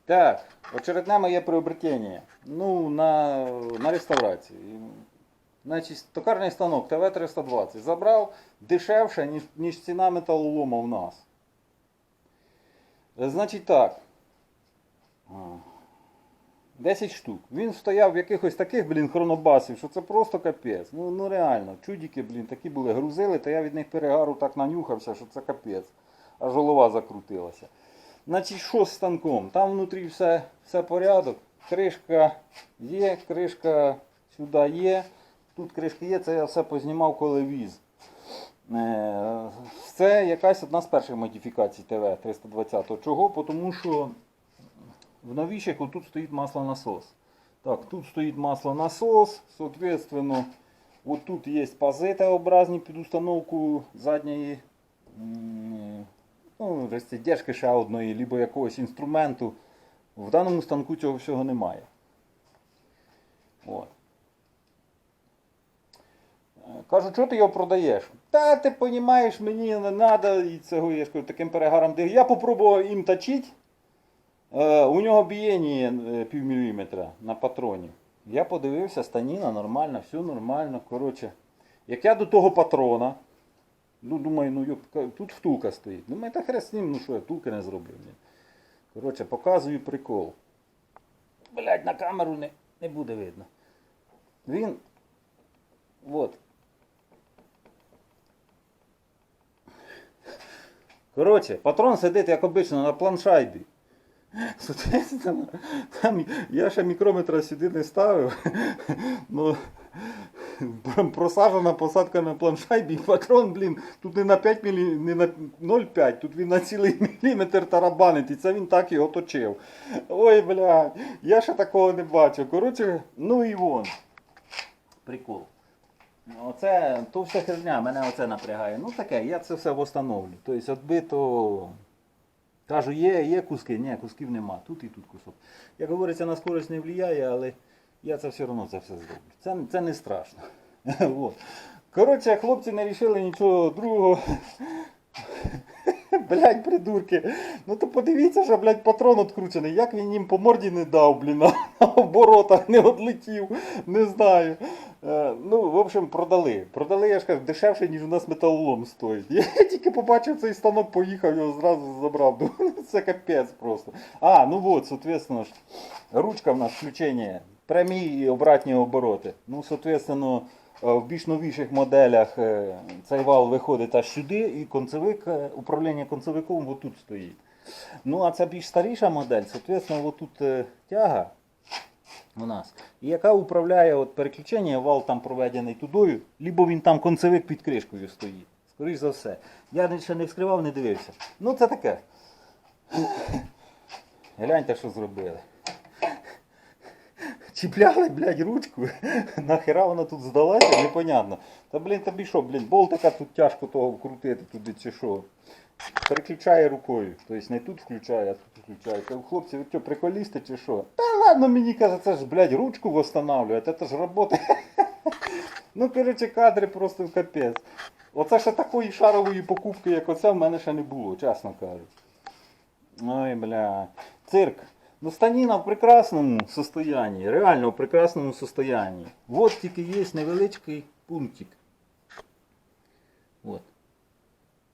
Так, очередне моє приобретення. Ну, на реставрації. Значить, токарний станок ТВ-320 забрав дешевше, ніж ціна металолома в нас. Значить так. 10 штук. Він стояв в якихось таких, хронобасів, що це просто капець. Ну реально, чудики, такі були, грузили, то я від них перегару так нанюхався, що це капець. Аж голова закрутилася. Значить, що з станком? Там внутрі все порядок. Кришка є, кришка сюди є. Тут кришки є, це я все познімав, коли віз. Це якась одна з перших модифікацій ТВ-320. Чого? Тому що в новіших тут стоїть маслонасос. Так, тут стоїть маслонасос, соответственно, вот тут є пази Т-образні під установку задньої розтяжки ще одної, либо якогось інструменту. В даному станку цього всього немає. От. Кажу, що ти його продаєш? Та ти розумієш, мені не треба і цього, я скажу, таким перегаром. Я попробував їм точити. У нього бієння пів міліметра на патроні. Я подивився, станіна нормально, все нормально. Коротше, як я до того патрона, думаю, тут втулка стоїть. Думаю, та хрест з ним, що я втулки не зроблю. Коротше, показую прикол. Блядь, на камеру не буде видно. Він, от. Коротше, патрон сидить, як обично, на планшайбі. Соответственно, там я ще мікрометра сюди не ставив. Ну, просаджена посадка на планшайбі, і патрон, тут не на 5 не на 0,5, тут він на цілий міліметр тарабанить, і це він так його точив. Ой, блядь, я ще такого не бачив. Коротше, ну і вон. Прикол. Оце, то все херня, мене оце напрягає. Ну таке, я це все встановлю. Тобто, відбито... Кажу, є куски, ні, кусків нема, тут і тут кусок. Як говориться, на скорость не впливає, але я це все одно зроблю. Це не страшно. Вот. Коротше, хлопці не вирішили нічого другого. Блядь, придурки. Ну то подивіться, що, блядь, патрон відкручений. Як він їм по морді не дав, на оборотах не відлетів, не знаю. Ну, в общем, продали. Продали, я ж кажу, дешевше, ніж у нас металолом стоїть. Я тільки побачив цей станок, поїхав, його зразу забрав. Це капець просто. Ну от, соответственно, ручка в нас включення, прямі і обратні обороти. Ну, соответственно, в більш новіших моделях цей вал виходить аж сюди, і концевик, управління концевиком отут стоїть. Ну, а це більш старіша модель, соответственно, отут тяга у нас, і яка управляє от переключення, вал там проведений тудою, либо він там концевик під кришкою стоїть. Скоріше за все. Я ще не вскривав, не дивився. Ну, це таке. Гляньте, що зробили. Чіпляли, блядь, ручку, нахера вона тут здалася, непонятно. Та, тобі що, болтика тут тяжко того вкрутити туди чи що. Переключає рукою, тобто не тут включає, а тут включає. Кажу, хлопці, ви що, приколісти чи що? Та ладно, мені каже, це ж, блядь, ручку встановлювати, це ж робота. Ну, коротше, кадри просто капець. Оце ще такої шарової покупки, як оця, в мене ще не було, чесно кажучи. Ой, бля, цирк. Ну, станина в прекрасному состоянии, реально в прекрасному состоянии. Вот тільки є невеличкий пунктик. От.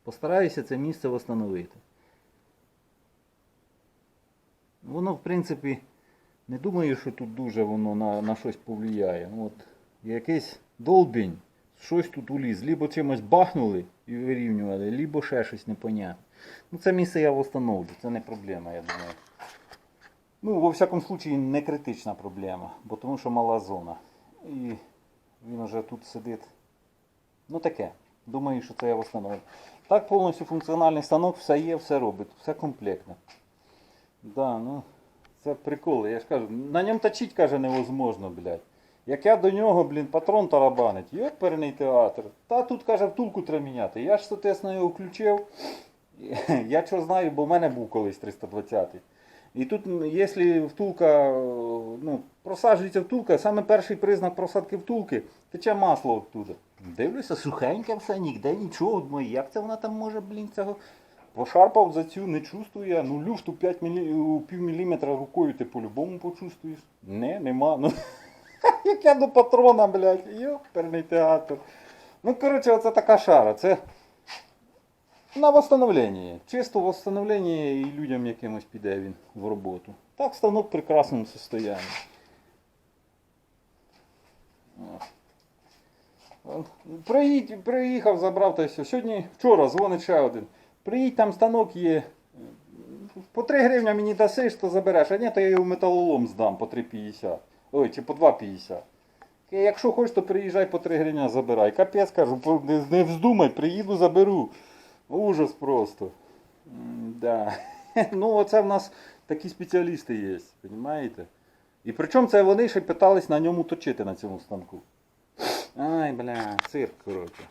Постараюся це місце встановити. Воно, в принципі, не думаю, що тут дуже воно на щось повлияє. От. Якийсь долбінь, щось тут уліз. Либо чимось бахнули і вирівнювали, либо ще щось непонятне. Ну, це місце я встановлю, це не проблема, я думаю. Ну, во всякому случае, не критична проблема, бо тому що мала зона. І він вже тут сидить. Ну таке. Думаю, що це я встановлю. Так повністю функціональний станок, все є, все робить, все комплектно. Да, ну, це прикол, я ж кажу, на ньому точить, каже, невозможно, блядь. Як я до нього, патрон тарабанить, йоперний театр. Та тут, каже, втулку треба міняти. Я ж, соответственно, його включив. Я що знаю, бо в мене був колись 320-й. І тут, якщо втулка, просаджується втулка, саме перший признак просадки втулки, тече масло оттуда. Дивлюся, сухеньке все, ніде нічого. Думаю, як це вона там може, цього Пошарпав за цю, не чувствує. Ну люфту 5 пів міліметра рукою ти по-любому почувствуєш. Нема. Ну, як я до патрона, блядь, йоперний театр. Ну, коротше, оце така шара. Це на восстановлення. Чисто восстановлення і людям якимось піде він в роботу. Так, станок в прекрасному состоянні. Приїхав, забрав та все. Сьогодні, вчора дзвонить ще один. Приїдь, там станок є. По 3 гривня мені дасиш, то забереш. А ні, то я його в металолом здам по 3,50. Ой, чи по 2,50. Якщо хочеш, то приїжджай по 3 гривня забирай. Капець, кажу, не вздумай, приїду, заберу. Ужас просто. Да. Ну, оце в нас такі спеціалісти є, розумієте? І причому це вони ще питались на ньому точити, на цьому станку. Ай, бля, цирк, коротше.